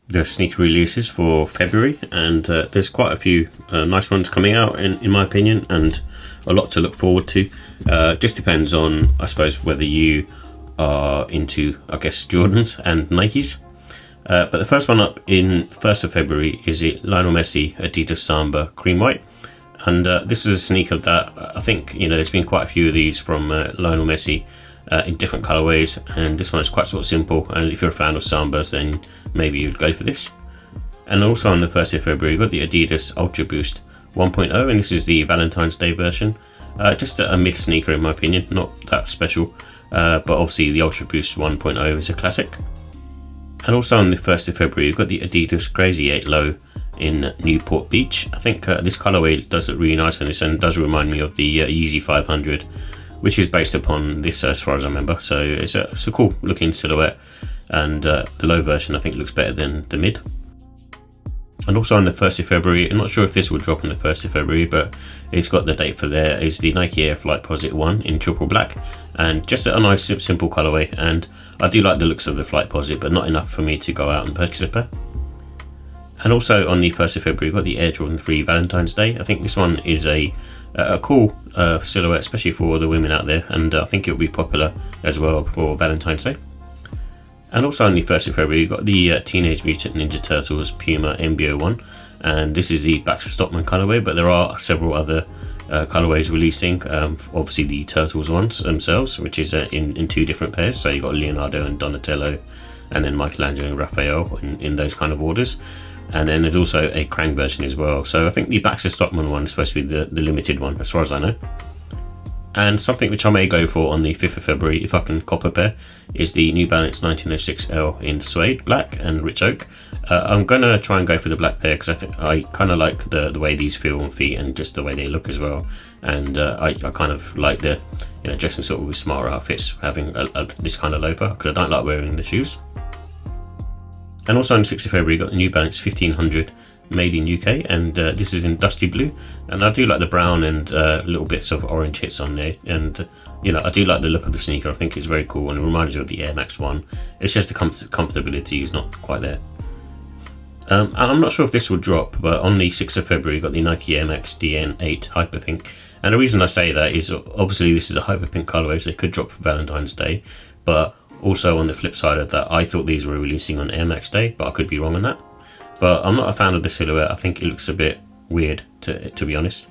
the sneaker releases for February, and there's quite a few nice ones coming out in my opinion, and a lot to look forward to. Just depends on, I suppose, whether you are into, I guess, Jordans and Nikes. But the first one up in 1st of February is the Lionel Messi Adidas Samba Cream White. And this is a sneaker that I think, there's been quite a few of these from Lionel Messi in different colorways, and this one is quite sort of simple, and if you're a fan of Sambas then maybe you'd go for this. And also on the 1st of February you've got the Adidas Ultra Boost 1.0, and this is the Valentine's Day version. Just a mid sneaker in my opinion, not that special, but obviously the Ultra Boost 1.0 is a classic. And also on the 1st of February you've got the Adidas Crazy 8 Low in Newport Beach. I think this colorway does look really nice on this, and does remind me of the Yeezy 500, which is based upon this as far as I remember. So it's a cool looking silhouette, and the low version I think looks better than the mid. And also on the 1st of February, I'm not sure if this will drop on the 1st of February, but it's got the date for there, is the Nike Air Flightposite 1 in triple black, and just a nice simple colorway, and I do like the looks of the Flightposite, but not enough for me to go out and purchase a pair. And also on the 1st of February, we've got the Air Jordan 3 Valentine's Day. I think this one is a cool silhouette, especially for the women out there, and I think it'll be popular as well for Valentine's Day. And also on the 1st of February, you've got the Teenage Mutant Ninja Turtles Puma MBO 1, and this is the Baxter Stockman colorway, but there are several other colorways releasing. Obviously the Turtles ones themselves, which is in two different pairs, so you've got Leonardo and Donatello, and then Michelangelo and Raphael in those kind of orders. And then there's also a Krang version as well. So I think the Baxter Stockman one is supposed to be the limited one, as far as I know. And something which I may go for on the 5th of February, if I can cop a pair, is the New Balance 1906L in suede, black and rich oak. I'm going to try and go for the black pair because I kind of like the way these feel on feet, and just the way they look as well. And I kind of like the, dressing sort of with smarter outfits, having this kind of loafer, because I don't like wearing the shoes. And also on the 6th of February, you got the New Balance 1500 made in UK, and this is in dusty blue, and I do like the brown and little bits of orange hits on there, and I do like the look of the sneaker. I think it's very cool, and it reminds me of the Air Max 1. It's just the comfortability is not quite there. And I'm not sure if this will drop, but on the 6th of February you got the Nike Air Max DN8 Hyperpink, and the reason I say that is obviously this is a Hyperpink colorway, so it could drop for Valentine's Day, but also on the flip side of that, I thought these were releasing on Air Max Day, but I could be wrong on that. But I'm not a fan of the silhouette. I think it looks a bit weird, to be honest.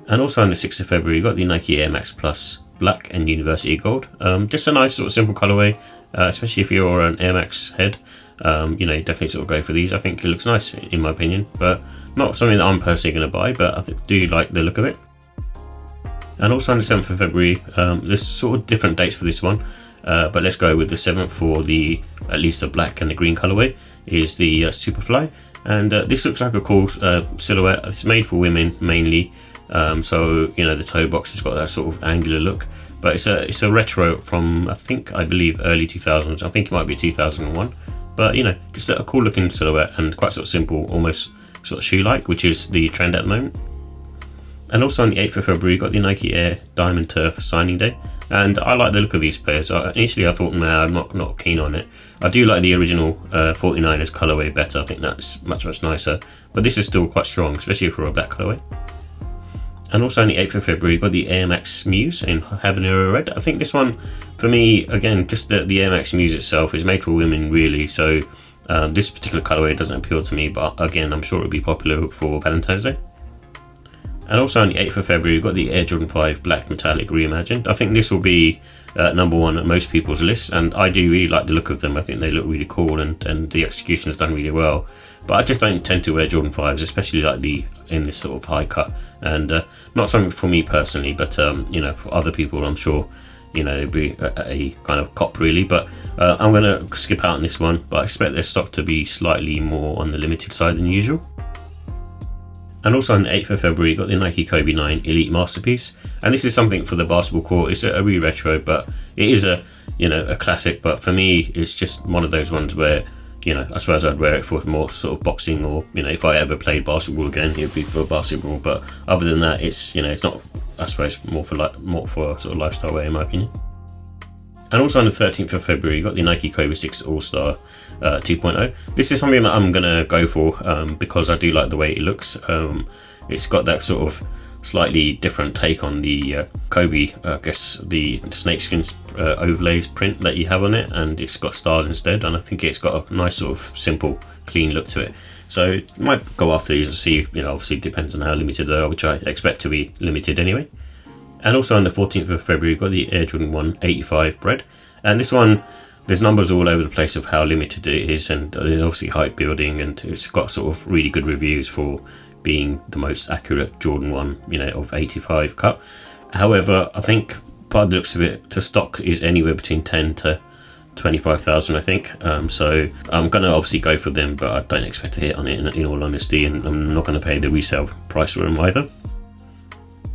And also on the 6th of February, you got the Nike Air Max Plus Black and University Gold. Just a nice sort of simple colorway, especially if you're an Air Max head. Definitely sort of go for these. I think it looks nice, in my opinion, but not something that I'm personally going to buy, but I do like the look of it. And also on the 7th of February, there's sort of different dates for this one. But let's go with the 7th for at least the black and the green colorway, is the Superfly, and this looks like a cool silhouette. It's made for women mainly, so the toe box has got that sort of angular look, but it's a retro from I believe early 2000s. I think it might be 2001, but just a cool looking silhouette, and quite sort of simple, almost sort of shoe like, which is the trend at the moment. And also on the 8th of February, you got the Nike Air Diamond Turf signing day, and I like the look of these pairs. Initially I thought, nah, I'm not keen on it. I do like the original 49ers colorway better. I think that's much nicer, but this is still quite strong, especially for a black colorway. And also on the 8th of February, you got the Air Max Muse in Habanero Red. I think this one, for me, again, just the Air Max Muse itself is made for women really, so this particular colorway doesn't appeal to me, but again, I'm sure it'll be popular for Valentine's Day. And also on the 8th of February, we've got the Air Jordan 5 Black Metallic Reimagined. I think this will be number one at most people's lists, and I do really like the look of them. I think they look really cool, and the execution is done really well. But I just don't tend to wear Jordan 5s, especially like in this sort of high cut, and not something for me personally, but for other people, I'm sure it'd be a kind of cop really. But I'm going to skip out on this one, but I expect their stock to be slightly more on the limited side than usual. And also on the 8th of February, you got the Nike Kobe 9 Elite Masterpiece, and this is something for the basketball court. It's a re-retro, but it is a classic. But for me, it's just one of those ones where I suppose I'd wear it for more sort of boxing, or if I ever played basketball again, it would be for basketball. But other than that, it's it's not, I suppose, more for sort of lifestyle wear, in my opinion. And also on the 13th of February, you got the Nike Kobe 6 All-Star 2.0. This is something that I'm going to go for because I do like the way it looks. It's got that sort of slightly different take on the Kobe, I guess the snakeskin overlays print that you have on it, and it's got stars instead, and I think it's got a nice sort of simple, clean look to it. So might go after these and see, obviously it depends on how limited they are, which I expect to be limited anyway. And also on the 14th of February, you've got the Air Jordan 1 85 Bred. And this one, there's numbers all over the place of how limited it is, and there's obviously hype building, and it's got sort of really good reviews for being the most accurate Jordan 1, of 85 cut. However, I think by the looks of it, to stock is anywhere between 10 to 25,000, I think. So I'm going to obviously go for them, but I don't expect to hit on it in all honesty, and I'm not going to pay the resale price for them either.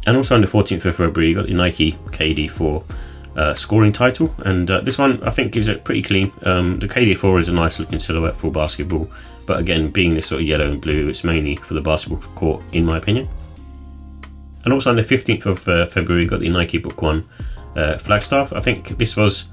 And also on the 14th of February, you got the Nike KD4 scoring title, and this one I think is pretty clean. The KD4 is a nice looking silhouette for basketball, but again, being this sort of yellow and blue, it's mainly for the basketball court in my opinion. And also on the 15th of February, you got the Nike Book 1 Flagstaff. I think this was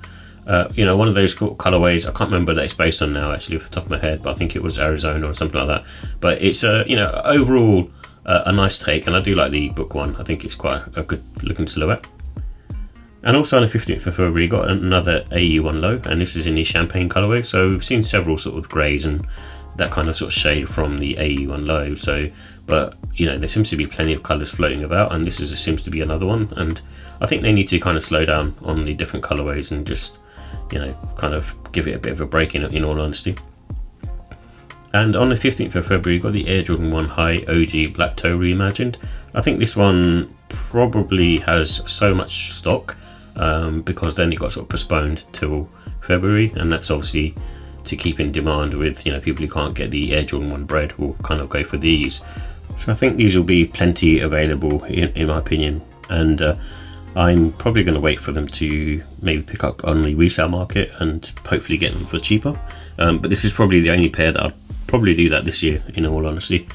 one of those colorways. I can't remember that it's based on now actually off the top of my head, but I think it was Arizona or something like that. But it's overall a nice take, and I do like the Book 1. I think it's quite a good looking silhouette. And also on the 15th of February, got another AE1 low, and this is in the champagne colorway. So we've seen several sort of greys and that kind of sort of shade from the AE1 low. So, but there seems to be plenty of colors floating about, and this seems to be another one. And I think they need to kind of slow down on the different colorways and just kind of give it a bit of a break in all honesty. And on the 15th of February, you've got the Air Jordan 1 High OG Black Toe reimagined. I think this one probably has so much stock because then it got sort of postponed till February, and that's obviously to keep in demand with people who can't get the Air Jordan 1 Bred will kind of go for these. So I think these will be plenty available in my opinion, and I'm probably going to wait for them to maybe pick up on the resale market and hopefully get them for cheaper. But this is probably the only pair that I'll probably do that this year in all honesty.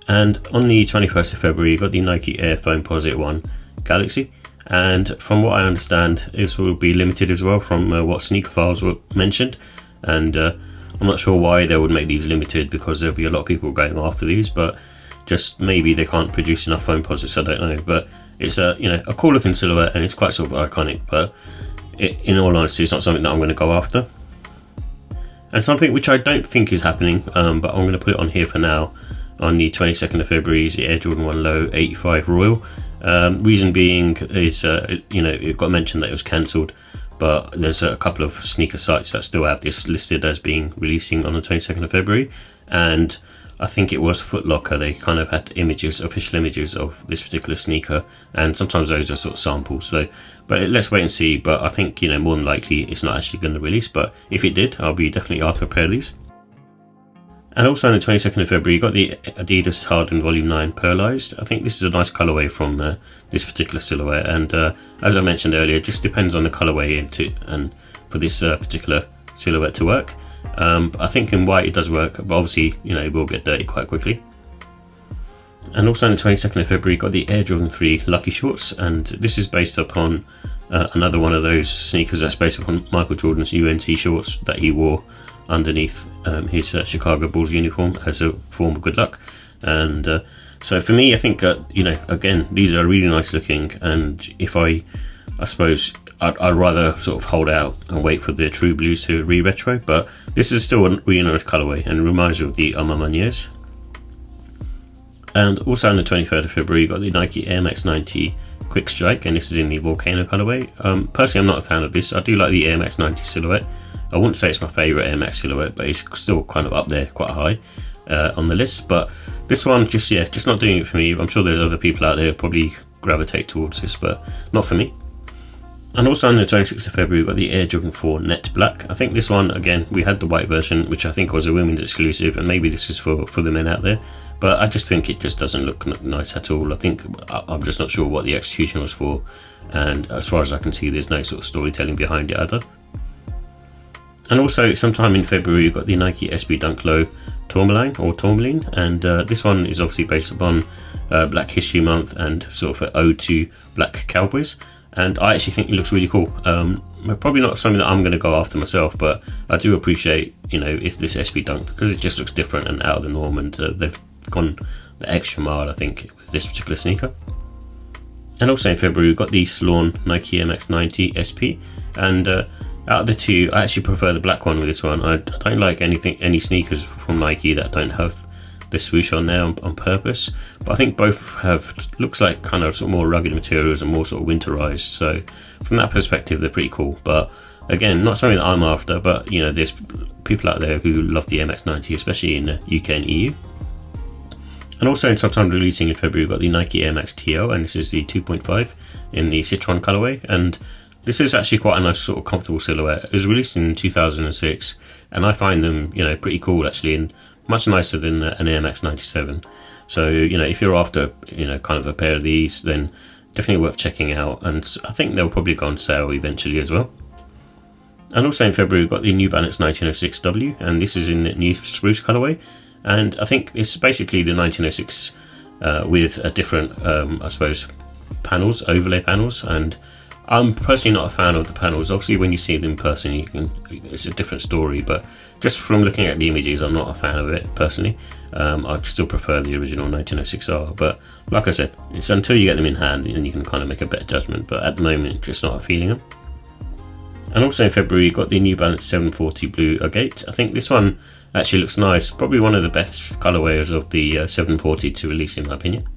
And on the 21st of February, you've got the Nike Air Foamposite 1 Galaxy, and from what I understand, this will be limited as well from what sneaker files were mentioned. And I'm not sure why they would make these limited, because there'll be a lot of people going after these, but just maybe they can't produce enough Foamposites, I don't know. But it's a cool looking silhouette, and it's quite sort of iconic, but in all honesty, it's not something that I'm going to go after. And something which I don't think is happening, but I'm going to put it on here for now, on the 22nd of February, is the Air Jordan 1 Low 85 Royal. Reason being is, it got mentioned that it was cancelled, but there's a couple of sneaker sites that still have this listed as being releasing on the 22nd of February, and I think it was Foot Locker. They kind of had official images of this particular sneaker, and sometimes those are sort of samples. So, but let's wait and see. But I think more than likely it's not actually going to release. But if it did, I'll be definitely after a pair of these. And also on the 22nd of February, you got the Adidas Harden Volume 9 Pearlized. I think this is a nice colorway from this particular silhouette, and as I mentioned earlier, it just depends on the colorway and for this particular silhouette to work. I think in white it does work, but obviously it will get dirty quite quickly. And also on the 22nd of February, got the Air Jordan 3 Lucky Shorts, and this is based upon another one of those sneakers that's based upon Michael Jordan's UNC shorts that he wore underneath his Chicago Bulls uniform as a form of good luck. And so for me, I think again, these are really nice looking, and if I suppose I'd rather sort of hold out and wait for the True Blues to re-retro, but this is still a really nice colourway and reminds me of the Armaniers. And also on the 23rd of February, you got the Nike Air Max 90 Quick Strike, and this is in the Volcano colourway. Personally, I'm not a fan of this. I do like the Air Max 90 silhouette. I wouldn't say it's my favourite Air Max silhouette, but it's still kind of up there, quite high on the list. But this one, just not doing it for me. I'm sure there's other people out there who probably gravitate towards this, but not for me. And also on the 26th of February, we've got the Air Jordan 4 Net Black. I think this one, again, we had the white version, which I think was a women's exclusive, and maybe this is for the men out there. But I just think it just doesn't look nice at all. I think I'm just not sure what the execution was for, and as far as I can see, there's no sort of storytelling behind it either. And also, sometime in February, you've got the Nike SB Dunk Low Tourmaline, and this one is obviously based upon Black History Month and sort of an ode to Black Cowboys. and I actually think it looks really cool. Probably not something that I'm going to go after myself, but I do appreciate, if this SB Dunk, because it just looks different and out of the norm, and they've gone the extra mile, I think, with this particular sneaker. And also in February, we've got the Slawn Nike MX90 SP, and out of the two, I actually prefer the black one with this one. I don't like any sneakers from Nike that don't have the swoosh on there on purpose, but I think both looks like kind of sort of more rugged materials and more sort of winterized, so from that perspective they're pretty cool. But again, not something that I'm after, but there's people out there who love the MX90, especially in the UK and EU. And also in sometime releasing in February, we've got the Nike Air Max TL, and this is the 2.5 in the Citron colorway, and this is actually quite a nice sort of comfortable silhouette. It was released in 2006, and I find them pretty cool actually, and much nicer than an Air Max 97. So if you're after kind of a pair of these, then definitely worth checking out, and I think they'll probably go on sale eventually as well. And also in February, we've got the New Balance 1906W, and this is in the new spruce colorway, and I think it's basically the 1906 with a different I suppose overlay panels, and I'm personally not a fan of the panels. Obviously when you see them in person, it's a different story, but just from looking at the images, I'm not a fan of it personally. I'd still prefer the original 1906R, but like I said, it's until you get them in hand and you can kind of make a better judgment, but at the moment just not feeling them. And also in February, you've got the New Balance 740 Blue Agate. I think this one actually looks nice, probably one of the best colorways of the 740 to release in my opinion.